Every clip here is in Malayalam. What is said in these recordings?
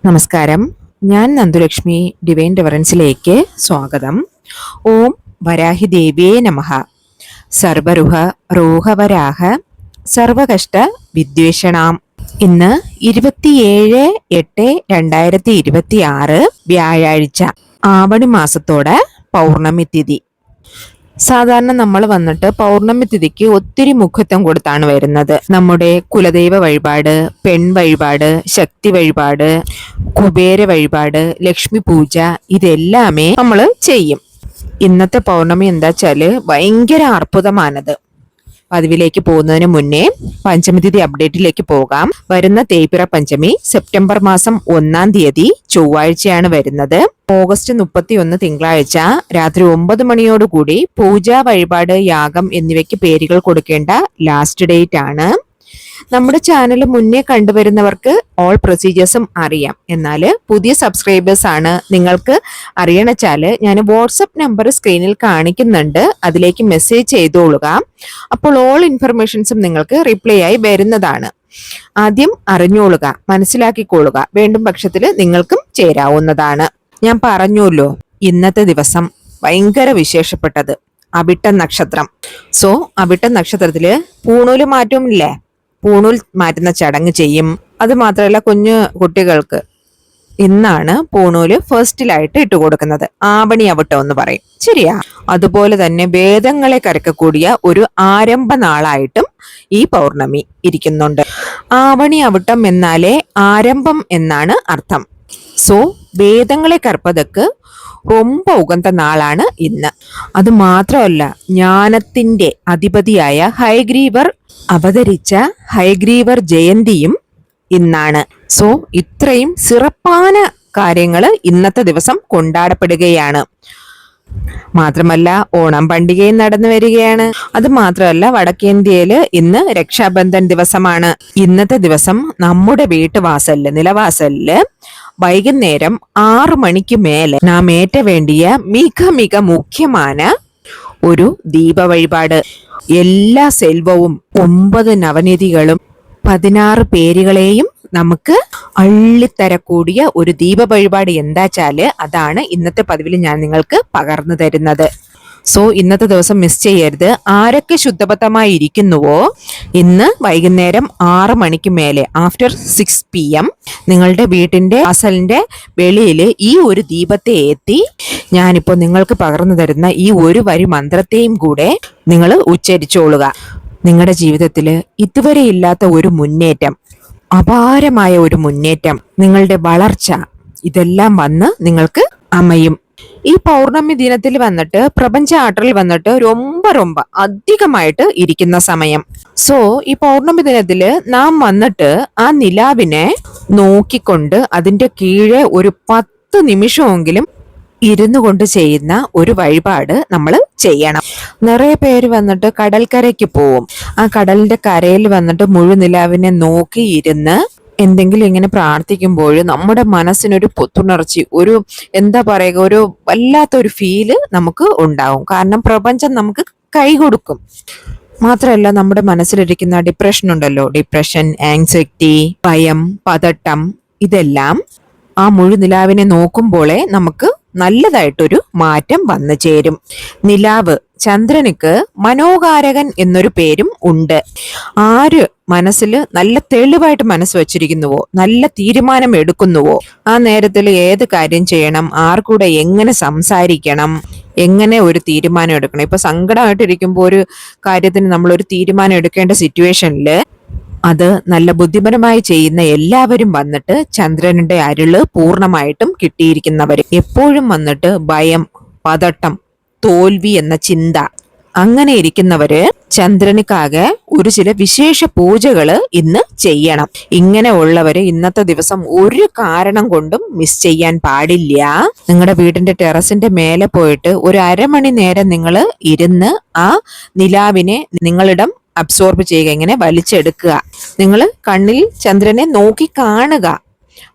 നമസ്കാരം. ഞാൻ നന്ദുലക്ഷ്മി. ഡിവൈൻ ഡിവറൻസിലേക്ക് സ്വാഗതം. ഓം വരാഹി ദേവിയേ നമഃ. സർവരുഹ റോഹവരാഹ സർവകഷ്ട വിദ്വേഷണാം. ഇന്ന് 27/8/2026 വ്യാഴാഴ്ച, ആവണി മാസത്തോടെ പൗർണമി തിഥി. സാധാരണ നമ്മൾ വന്നിട്ട് പൗർണമി തിഥിക്ക് ഒത്തിരി മുഖത്വം കൊടുത്താണ് വരുന്നത്. നമ്മുടെ കുലദൈവ വഴിപാട്, പെൺ വഴിപാട്, ശക്തി വഴിപാട്, കുബേര വഴിപാട്, ലക്ഷ്മി പൂജ, ഇതെല്ലാമേ നമ്മൾ ചെയ്യും. ഇന്നത്തെ പൗർണമി എന്താ വെച്ചാല് ഭയങ്കര അർബുദമാനത്. പതിവിലേക്ക് പോകുന്നതിന് മുന്നേ പഞ്ചമിതിഥി അപ്ഡേറ്റിലേക്ക് പോകാം. വരുന്ന തേയ്പിറ പഞ്ചമി സെപ്റ്റംബർ മാസം 1-ാം തീയതി ചൊവ്വാഴ്ചയാണ് വരുന്നത്. ഓഗസ്റ്റ് 31 തിങ്കളാഴ്ച രാത്രി 9 മണിയോടുകൂടി പൂജ, വഴിപാട്, യാഗം എന്നിവയ്ക്ക് പേരുകൾ കൊടുക്കേണ്ട ലാസ്റ്റ് ഡേറ്റ് ആണ്. നമ്മുടെ ചാനൽ മുന്നേ കണ്ടുവരുന്നവർക്ക് ഓൾ പ്രൊസീജിയേഴ്സും അറിയാം. എന്നാൽ പുതിയ സബ്സ്ക്രൈബേഴ്സ് ആണ്, നിങ്ങൾക്ക് അറിയണച്ചാല് ഞാൻ വാട്സപ്പ് നമ്പർ സ്ക്രീനിൽ കാണിക്കുന്നുണ്ട്, അതിലേക്ക് മെസ്സേജ് ചെയ്തോളുക. അപ്പോൾ ഓൾ ഇൻഫർമേഷൻസും നിങ്ങൾക്ക് റിപ്ലൈ ആയി വരുന്നതാണ്. ആദ്യം അറിഞ്ഞോളുക, മനസ്സിലാക്കിക്കൊള്ളുക. വേണ്ടും പക്ഷത്തിൽ നിങ്ങൾക്കും ചേരാവുന്നതാണ്. ഞാൻ പറഞ്ഞല്ലോ, ഇന്നത്തെ ദിവസം ഭയങ്കര വിശേഷപ്പെട്ടത് അവിട്ട നക്ഷത്രം. സോ അവിട്ട നക്ഷത്രത്തില് പൂണൂല് മാറ്റമില്ലേ, പൂണൂൽ മാറ്റുന്ന ചടങ്ങ് ചെയ്യും. അത് മാത്രമല്ല, കുഞ്ഞു കുട്ടികൾക്ക് ഇന്നാണ് പൂണൂല് ഫസ്റ്റിലായിട്ട് ഇട്ട് കൊടുക്കുന്നത്. ആവണി അവിട്ടം എന്ന് പറയും, ശരിയാ. അതുപോലെ തന്നെ വേദങ്ങളെ കരക്കക്കൂടിയ ഒരു ആരംഭ നാളായിട്ടും ഈ പൗർണമി ഇരിക്കുന്നുണ്ട്. ആവണി അവിട്ടം എന്നാലേ ആരംഭം എന്നാണ് അർത്ഥം. സോ വേദങ്ങളെ കற்பതക്ക് ரொம்ப ഉകந்த നാളാണ് ഇന്ന്. അത് മാത്രമല്ല, ജ്ഞാനത്തിന്റെ അധിപതിയായ ഹയഗ്രീവർ അവതരിച്ച ഹയഗ്രീവർ ജയന്തിയും ഇന്നാണ്. സോ ഇത്രയും സിറപ്പാന കാര്യങ്ങൾ ഇന്നത്തെ ദിവസം കൊണ്ടാടപ്പെടുകയാണ്. മാത്രമല്ല, ഓണം പണ്ടികയും നടന്നു വരികയാണ്. അത് മാത്രമല്ല, വടക്കേന്ത്യയില് ഇന്ന് രക്ഷാബന്ധൻ ദിവസമാണ്. ഇന്നത്തെ ദിവസം നമ്മുടെ വീട്ടുവാസലില്, നിലവാസലില് വൈകുന്നേരം 6 മണിക്ക് മേലെ നാം ഏറ്റ വേണ്ടിയ മിക മുഖ്യமான ഒരു ദീപ വഴിപാട്. എല്ലാ സെൽവവും 9 നവനിധികളും 16 പേരുകളെയും നമുക്ക് അള്ളിത്തരക്കൂടിയ ഒരു ദീപ വഴിപാട് എന്താച്ചാല് അതാണ് ഇന്നത്തെ പതിവിൽ ഞാൻ നിങ്ങൾക്ക് പകർന്നു തരുന്നത്. സോ ഇന്നത്തെ ദിവസം മിസ് ചെയ്യരുത്. ആരൊക്കെ ശുദ്ധപത്തമായി ഇരിക്കുന്നുവോ, ഇന്ന് വൈകുന്നേരം 6 മണിക്ക് മേലെ ആഫ്റ്റർ 6 PM നിങ്ങളുടെ വീട്ടിന്റെ അസലിന്റെ വെളിയിൽ ഈ ഒരു ദീപത്തെ ഏറ്റി ഞാനിപ്പോൾ നിങ്ങൾക്ക് പകർന്നു തരുന്ന ഈ ഒരു വരി മന്ത്രത്തെയും കൂടെ നിങ്ങൾ ഉച്ചരിച്ചോളുക. നിങ്ങളുടെ ജീവിതത്തിൽ ഇതുവരെ ഇല്ലാത്ത ഒരു മുന്നേറ്റം, അപാരമായ ഒരു മുന്നേറ്റം, നിങ്ങളുടെ വളർച്ച, ഇതെല്ലാം വന്ന് നിങ്ങൾക്ക് അമയും. ഈ പൗർണമി ദിനത്തിൽ വന്നിട്ട് പ്രപഞ്ച ആற்றൽ വന്നിട്ട് ரொம்ப അധികമായിട്ട് ഇരിക്കുന്ന സമയം. സോ ഈ പൗർണമി ദിനത്തില് നാം വന്നിട്ട് ആ നിലാവിനെ നോക്കിക്കൊണ്ട് അതിന്റെ കീഴെ ഒരു 10 നിമിഷമെങ്കിലും ഇരുന്നു കൊണ്ട് ചെയ്യുന്ന ഒരു വഴിപാട് നമ്മൾ ചെയ്യണം. നിറയെ പേര് വന്നിട്ട് കടൽക്കരയ്ക്ക് പോവും. ആ കടലിന്റെ കരയിൽ വന്നിട്ട് മുഴുനിലാവിനെ നോക്കി ഇരുന്ന് എന്തെങ്കിലും ഇങ്ങനെ പ്രാർത്ഥിക്കുമ്പോൾ നമ്മുടെ മനസ്സിനൊരു പുത്തുണർച്ചി, ഒരു എന്താ പറയുക, ഒരു വല്ലാത്തൊരു ഫീല് നമുക്ക് ഉണ്ടാവും. കാരണം പ്രപഞ്ചം നമുക്ക് കൈ കൊടുക്കും. മാത്രമല്ല, നമ്മുടെ മനസ്സിലിരിക്കുന്ന ഡിപ്രഷൻ ഉണ്ടല്ലോ, ഡിപ്രഷൻ, ആങ്സൈറ്റി, ഭയം, പതട്ടം, ഇതെല്ലാം ആ മുഴുനിലാവിനെ നോക്കുമ്പോളേ നമുക്ക് നല്ലതായിട്ടൊരു മാറ്റം വന്നു ചേരും. നിലാവ്, ചന്ദ്രനുക്ക് മനോകാരകൻ എന്നൊരു പേരും ഉണ്ട്. ആര് മനസ്സിൽ നല്ല തെളിവായിട്ട് മനസ്സ് വച്ചിരിക്കുന്നുവോ, നല്ല തീരുമാനം എടുക്കുന്നുവോ, ആ നേരത്തിൽ ഏത് കാര്യം ചെയ്യണം, ആർക്കൂടെ എങ്ങനെ സംസാരിക്കണം, എങ്ങനെ ഒരു തീരുമാനം എടുക്കണം. ഇപ്പൊ സങ്കടമായിട്ടിരിക്കുമ്പോൾ ഒരു കാര്യത്തിന് നമ്മൾ ഒരു തീരുമാനം എടുക്കേണ്ട സിറ്റുവേഷനിൽ അത് നല്ല ബുദ്ധിപരമായി ചെയ്യുന്ന എല്ലാവരും വന്നിട്ട് ചന്ദ്രനുടെ അരുള് പൂർണ്ണമായിട്ടും കിട്ടിയിരിക്കുന്നവര്. എപ്പോഴും വന്നിട്ട് ഭയം, പതട്ടം, തോൽവി എന്ന ചിന്ത, അങ്ങനെ ഇരിക്കുന്നവര് ചന്ദ്രനുക്കാകെ ഒരു ചില വിശേഷ പൂജകള് ഇന്ന് ചെയ്യണം. ഇങ്ങനെ ഉള്ളവര് ഇന്നത്തെ ദിവസം ഒരു കാരണം കൊണ്ടും മിസ് ചെയ്യാൻ പാടില്ല. നിങ്ങളുടെ വീടിന്റെ ടെറസിന്റെ മേലെ പോയിട്ട് ഒരു അരമണി നേരം നിങ്ങൾ ഇരുന്ന് ആ നിലാവിനെ നിങ്ങളിടം അബ്സോർബ് ചെയ്യുക, ഇങ്ങനെ വലിച്ചെടുക്കുക. നിങ്ങൾ കണ്ണിൽ ചന്ദ്രനെ നോക്കി കാണുക.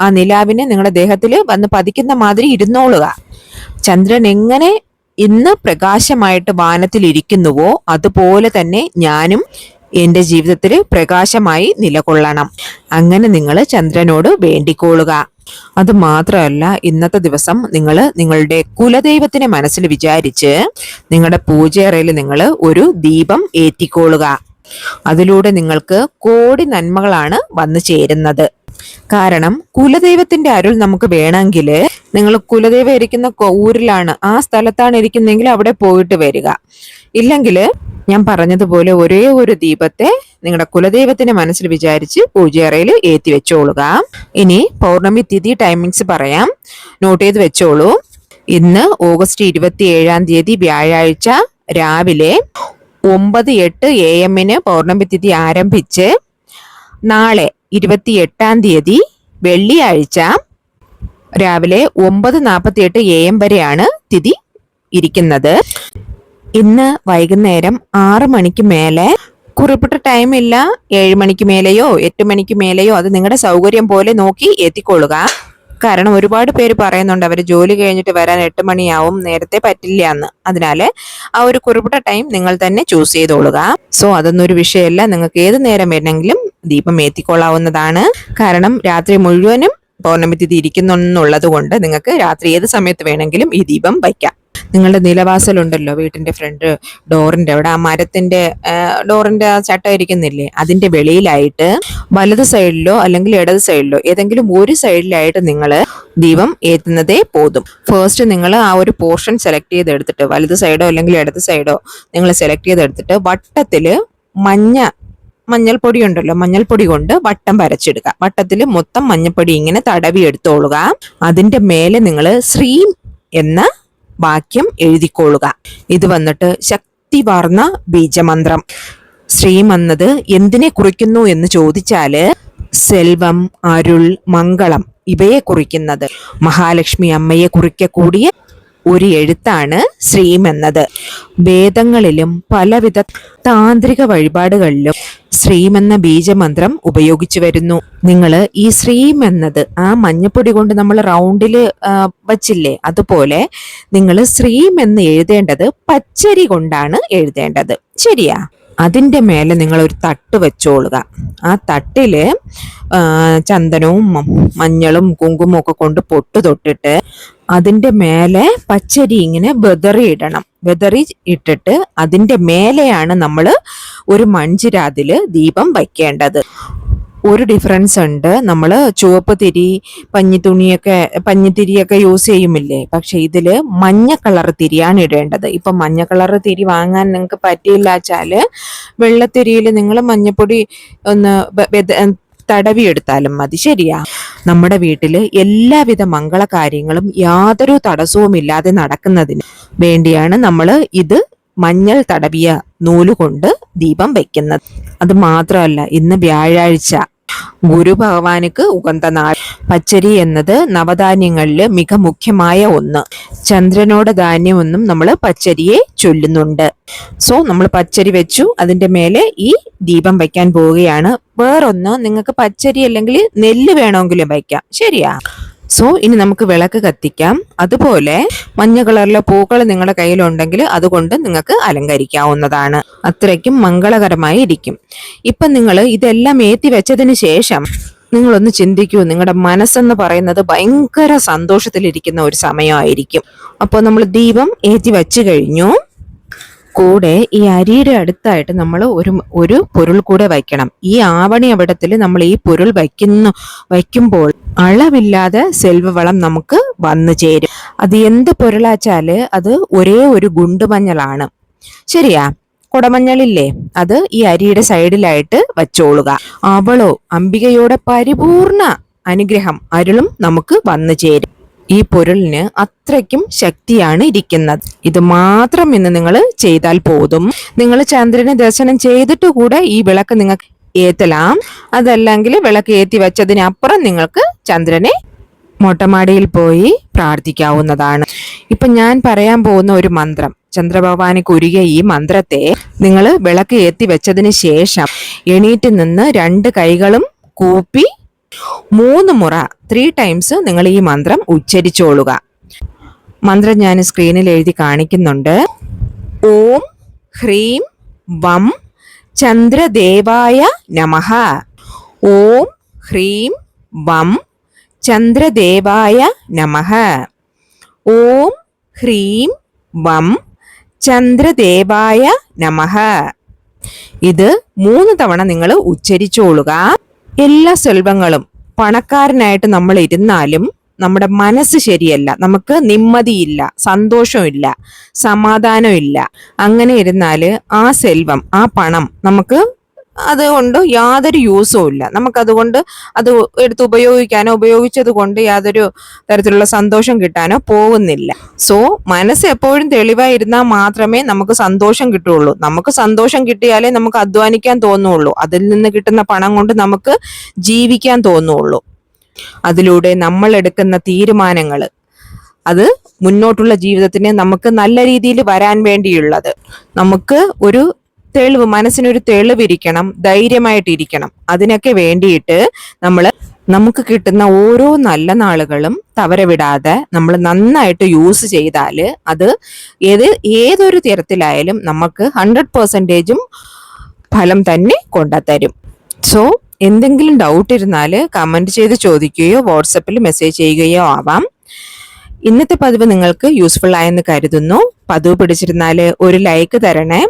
ആ നിലാവിനെ നിങ്ങളുടെ ദേഹത്തിൽ വന്ന് പതിക്കുന്ന മാതിരി ഇരുന്നോളുക. ചന്ദ്രൻ എങ്ങനെ ഇന്ന് പ്രകാശമായിട്ട് വാനത്തിൽ ഇരിക്കുന്നുവോ അതുപോലെ തന്നെ ഞാനും എന്റെ ജീവിതത്തിൽ പ്രകാശമായി നിലകൊള്ളണം. അങ്ങനെ നിങ്ങൾ ചന്ദ്രനോട് വേണ്ടിക്കോളുക. അത് മാത്രമല്ല, ഇന്നത്തെ ദിവസം നിങ്ങൾ നിങ്ങളുടെ കുലദൈവത്തിനെ മനസ്സിൽ വിചാരിച്ച് നിങ്ങളുടെ പൂജയറയിൽ നിങ്ങൾ ഒരു ദീപം ഏറ്റിക്കോളുക. അതിലൂടെ നിങ്ങൾക്ക് കോടി നന്മകളാണ് വന്നു ചേരുന്നത്. കാരണം കുലദൈവത്തിന്റെ അരുൾ നമുക്ക് വേണമെങ്കിൽ നിങ്ങൾ കുലദൈവം ഇരിക്കുന്ന ഊരിലാണ്, ആ സ്ഥലത്താണ് ഇരിക്കുന്നതെങ്കിൽ അവിടെ പോയിട്ട് വരിക. ഇല്ലെങ്കിൽ ഞാൻ പറഞ്ഞതുപോലെ ഒരേ ഒരു ദീപത്തെ നിങ്ങളുടെ കുലദൈവത്തിന്റെ മനസ്സിൽ വിചാരിച്ച് പൂജയറയിൽ ഏറ്റി വെച്ചോളുക. ഇനി പൗർണമി തിഥി ടൈമിങ്സ് പറയാം, നോട്ട് ചെയ്ത് വെച്ചോളൂ. ഇന്ന് ഓഗസ്റ്റ് 27 വ്യാഴാഴ്ച രാവിലെ 9:08 AM പൗർണമി തിഥി ആരംഭിച്ച് നാളെ 28 വെള്ളിയാഴ്ച രാവിലെ 9:48 AM വരെയാണ് തിഥി ഇരിക്കുന്നത്. ഇന്ന് വൈകുന്നേരം 6 മണിക്ക് മേലെ, കുറിപ്പിട്ട ടൈമില്ല, 7 മണിക്ക് മേലെയോ 8 മണിക്ക് മേലെയോ, അത് നിങ്ങളുടെ സൗകര്യം പോലെ നോക്കി എത്തിക്കൊള്ളുക. കാരണം ഒരുപാട് പേര് പറയുന്നുണ്ട് അവർ ജോലി കഴിഞ്ഞിട്ട് വരാൻ 8 മണിയാവും, നേരത്തെ പറ്റില്ല എന്ന്. അതിനാല് ആ ഒരു കുറിപ്പിട്ട ടൈം നിങ്ങൾ തന്നെ ചൂസ് ചെയ്തോളുക. സോ അതൊന്നും ഒരു വിഷയമല്ല, നിങ്ങൾക്ക് ഏത് നേരം വേണമെങ്കിലും ദീപം ഏറ്റിക്കൊള്ളാവുന്നതാണ്. കാരണം രാത്രി മുഴുവനും പൗർണമി തിഥി ഇരിക്കുന്നുള്ളത് കൊണ്ട് നിങ്ങൾക്ക് രാത്രി ഏത് സമയത്ത് വേണമെങ്കിലും ഈ ദീപം വയ്ക്കാം. നിങ്ങളുടെ നിലവാസലുണ്ടല്ലോ, വീട്ടിന്റെ ഫ്രണ്ട് ഡോറിന്റെ അവിടെ, ആ മരത്തിന്റെ ഡോറിന്റെ ആ ചട്ട ഇരിക്കുന്നില്ലേ, അതിന്റെ വെളിയിലായിട്ട് വലത് സൈഡിലോ അല്ലെങ്കിൽ ഇടത് സൈഡിലോ ഏതെങ്കിലും ഒരു സൈഡിലായിട്ട് നിങ്ങൾ ദീപം ഏറ്റുന്നതേ പോതും. ഫസ്റ്റ് നിങ്ങൾ ആ ഒരു പോർഷൻ സെലക്ട് ചെയ്തെടുത്തിട്ട്, വലത് സൈഡോ അല്ലെങ്കിൽ ഇടത് സൈഡോ നിങ്ങൾ സെലക്ട് ചെയ്തെടുത്തിട്ട് വട്ടത്തില് മഞ്ഞൾപ്പൊടി ഉണ്ടല്ലോ, മഞ്ഞൾപ്പൊടി കൊണ്ട് വട്ടം വരച്ചെടുക്കുക. വട്ടത്തിൽ മൊത്തം മഞ്ഞൾപ്പൊടി ഇങ്ങനെ തടവി എടുത്തോളുക. അതിന്റെ മേലെ നിങ്ങൾ ശ്രീം എന്ന വാക്യം എഴുതിക്കൊള്ളുക. ഇത് വന്നിട്ട് ശക്തി വാർന്ന ബീജമന്ത്രം. ശ്രീം എന്നത് എന്തിനെ കുറിക്കുന്നു എന്ന് ചോദിച്ചാല് സെൽവം, അരുൾ, മംഗളം ഇവയെ കുറിക്കുന്നത്. മഹാലക്ഷ്മി അമ്മയെ കുറിക്കക്കൂടിയ ഒരു എഴുത്താണ് ശ്രീം എന്നത്. വേദങ്ങളിലും പലവിധ താന്ത്രിക വഴിപാടുകളിലും ശ്രീം എന്ന ബീജമന്ത്രം ഉപയോഗിച്ചു വരുന്നു. നിങ്ങൾ ഈ ശ്രീം എന്നത് ആ മഞ്ഞപ്പൊടി കൊണ്ട് നമ്മൾ റൗണ്ടില് വച്ചില്ലേ, അതുപോലെ നിങ്ങൾ ശ്രീം എന്ന് എഴുതേണ്ടത് പച്ചരി കൊണ്ടാണ് എഴുതേണ്ടത്. ശരിയാ? അതിന്റെ മേലെ നിങ്ങൾ ഒരു തട്ട് വെച്ചോളുക. ആ തട്ടില് ചന്ദനവും മഞ്ഞളും കുങ്കുമവും ഒക്കെ കൊണ്ട് പൊട്ട് തൊട്ടിട്ട് അതിന്റെ മേലെ പച്ചരി ഇങ്ങനെ വെതറി ഇടണം. വെതറി ഇട്ടിട്ട് അതിന്റെ മേലെയാണ് നമ്മൾ ഒരു മൺചിരാതില് ദീപം വയ്ക്കേണ്ടത്. ഒരു ഡിഫറൻസ് ഉണ്ട്, നമ്മൾ ചുവപ്പ് തിരി പഞ്ഞിത്തിരിയൊക്കെ യൂസ് ചെയ്യുമില്ലേ, പക്ഷെ ഇതില് മഞ്ഞ കളർ തിരിയാണ് ഇടേണ്ടത്. ഇപ്പൊ മഞ്ഞ കളർ തിരി വാങ്ങാൻ നിങ്ങൾക്ക് പറ്റിയില്ല വെച്ചാല് വെള്ളത്തിരിയിൽ നിങ്ങൾ മഞ്ഞപ്പൊടി ഒന്ന് തടവിയെടുത്താലും മതി. ശരിയാ? നമ്മുടെ വീട്ടില് എല്ലാവിധ മംഗളകാര്യങ്ങളും യാതൊരു തടസ്സവും ഇല്ലാതെ നടക്കുന്നതിന് വേണ്ടിയാണ് നമ്മൾ ഇത് മഞ്ഞൾ തടവിയ നൂലുകൊണ്ട് ദീപം വയ്ക്കുന്നത്. അത് മാത്രമല്ല, ഇന്ന് വ്യാഴാഴ്ച, ഗുരു ഭഗവാനുക്ക് ഉകந்த നാൾ. പച്ചരി എന്നത് നവധാന്യങ്ങളിൽ മിക മുഖ്യമായ ഒന്ന്. ചന്ദ്രനോട് ധാന്യമെന്നും നമ്മൾ പച്ചരിയെ ചൊല്ലുന്നുണ്ട്. സോ നമ്മൾ പച്ചരി വെച്ചു, അതിന്റെ മേലെ ഈ ദീപം വയ്ക്കാൻ പോവുകയാണ്. വേറൊന്ന്, നിങ്ങൾക്ക് പച്ചരി അല്ലെങ്കിൽ നെല്ല് വേണമെങ്കിലും വയ്ക്കാം. ശരിയാ? സോ ഇനി നമുക്ക് വിളക്ക് കത്തിക്കാം. അതുപോലെ മഞ്ഞ കളറിലെ പൂക്കൾ നിങ്ങളുടെ കയ്യിലുണ്ടെങ്കിൽ അതുകൊണ്ട് നിങ്ങൾക്ക് അലങ്കരിക്കാവുന്നതാണ്. അത്രയ്ക്കും മംഗളകരമായി ഇരിക്കും. ഇപ്പൊ നിങ്ങൾ ഇതെല്ലാം ഏറ്റി വെച്ചതിന് ശേഷം നിങ്ങളൊന്ന് ചിന്തിക്കൂ, നിങ്ങളുടെ മനസ്സെന്ന് പറയുന്നത് ഭയങ്കര സന്തോഷത്തിലിരിക്കുന്ന ഒരു സമയമായിരിക്കും. അപ്പോൾ നമ്മൾ ദീപം ഏറ്റി വെച്ചു കഴിഞ്ഞു. കൂടെ ഈ അരിയുടെ അടുത്തായിട്ട് നമ്മൾ ഒരു പൊരുൾ കൂടെ വയ്ക്കണം. ഈ ആവണി അവിടത്തിൽ നമ്മൾ ഈ പൊരുൾ വയ്ക്കുമ്പോൾ അളവില്ലാതെ സെൽവവളം നമുക്ക് വന്നു ചേരും. അത് എന്ത് പൊരുളാച്ചാല് അത് ഒരേ ഒരു ഗുണ്ടുമഞ്ഞളാണ്. ശരിയാ? കുടമഞ്ഞളില്ലേ, അത് ഈ അരിയുടെ സൈഡിലായിട്ട് വച്ചോളുക. അവളോ അംബികയുടെ പരിപൂർണ അനുഗ്രഹം അരുളും നമുക്ക് വന്നു ചേരും. ഈ പൊരുളിന് അത്രയ്ക്കും ശക്തിയാണ് ഇരിക്കുന്നത്. ഇത് മാത്രം ഇന്ന് നിങ്ങൾ ചെയ്താൽ പോതും. നിങ്ങൾ ചന്ദ്രനെ ദർശനം ചെയ്തിട്ട് കൂടെ ഈ വിളക്ക് നിങ്ങൾക്ക് ഏത്തലാം. അതല്ലെങ്കിൽ വിളക്ക് ഏറ്റി വെച്ചതിനപ്പുറം നിങ്ങൾക്ക് ചന്ദ്രനെ മൊട്ടമാടിയിൽ പോയി പ്രാർത്ഥിക്കാവുന്നതാണ്. ഇപ്പൊ ഞാൻ പറയാൻ പോകുന്ന ഒരു മന്ത്രം, ചന്ദ്രഭഗവാനെ കുരുകിയ ഈ മന്ത്രത്തെ നിങ്ങൾ വിളക്ക് ഏറ്റി വെച്ചതിന് ശേഷം എണീറ്റ് നിന്ന് 2 കൈകളും കൂപ്പി 3 മുറ 3 ടൈംസ് നിങ്ങൾ ഈ മന്ത്രം ഉച്ചരിച്ചോളുക. മന്ത്രം ഞാൻ സ്ക്രീനിൽ എഴുതി കാണിക്കുന്നുണ്ട്. ഓം ഹ്രീം വം ചന്ദ്രദേവായ നമഃ. ഓം ഹ്രീം വം ചന്ദ്രദേവായ നമഃ. ഓം ഹ്രീം വം ചന്ദ്രദേവായ നമഃ. ഇത് 3 തവണ നിങ്ങൾ ഉച്ചരിച്ചോളുക. എല്ലാ സെൽവങ്ങളും പണക്കാരനായിട്ട് നമ്മൾ ഇരുന്നാലും നമ്മുടെ മനസ്സ് ശരിയല്ല, നമുക്ക് നിമ്മതിയില്ല, സന്തോഷമില്ല, സമാധാനമില്ല. അങ്ങനെ ഇരുന്നാല് ആ സെൽവം, ആ പണം നമുക്ക് അതുകൊണ്ട് യാതൊരു യൂസും ഇല്ല. നമുക്കതുകൊണ്ട് അത് എടുത്ത് ഉപയോഗിക്കാനോ ഉപയോഗിച്ചത് കൊണ്ട് യാതൊരു തരത്തിലുള്ള സന്തോഷം കിട്ടാനോ പോകുന്നില്ല. സോ മനസ്സ് എപ്പോഴും തെളിവായിരുന്നാൽ മാത്രമേ നമുക്ക് സന്തോഷം കിട്ടുള്ളൂ. നമുക്ക് സന്തോഷം കിട്ടിയാലേ നമുക്ക് അധ്വാനിക്കാൻ തോന്നുള്ളൂ. അതിൽ നിന്ന് കിട്ടുന്ന പണം കൊണ്ട് നമുക്ക് ജീവിക്കാൻ തോന്നുള്ളൂ. അതിലൂടെ നമ്മൾ എടുക്കുന്ന തീരുമാനങ്ങൾ അത് മുന്നോട്ടുള്ള ജീവിതത്തിന് നമുക്ക് നല്ല രീതിയിൽ വരാൻ വേണ്ടിയുള്ളത്. നമുക്ക് ഒരു തെളിവ്, മനസ്സിനൊരു തെളിവിരിക്കണം, ധൈര്യമായിട്ടിരിക്കണം. അതിനൊക്കെ വേണ്ടിയിട്ട് നമുക്ക് കിട്ടുന്ന ഓരോ നല്ല നാളുകളും തവരവിടാതെ നമ്മൾ നന്നായിട്ട് യൂസ് ചെയ്താൽ അത് ഏതൊരു തരത്തിലായാലും നമുക്ക് 100% ഫലം തന്നെ കൊണ്ടുതരും. സോ എന്തെങ്കിലും ഡൗട്ട് ഇരുന്നാൽ കമന്റ് ചെയ്ത് ചോദിക്കുകയോ വാട്സപ്പിൽ മെസ്സേജ് ചെയ്യുകയോ ആവാം. ഇന്നത്തെ പതിവ് നിങ്ങൾക്ക് യൂസ്ഫുൾ ആയെന്ന് കരുതുന്നു. പതിവ് പിടിച്ചിരുന്നാൽ ഒരു ലൈക്ക് തരണേ.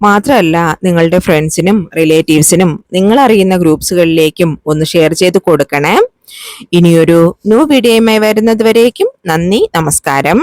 മാത്രമല്ല നിങ്ങളുടെ ഫ്രണ്ട്സിനും റിലേറ്റീവ്സിനും നിങ്ങൾ അറിയുന്ന ഗ്രൂപ്പ്സുകളിലേക്കും ഒന്ന് ഷെയർ ചെയ്ത് കൊടുക്കണേ. ഇനിയൊരു ന്യൂ വീഡിയോയുമായി വരുന്നത് വരേക്കും നന്ദി, നമസ്കാരം.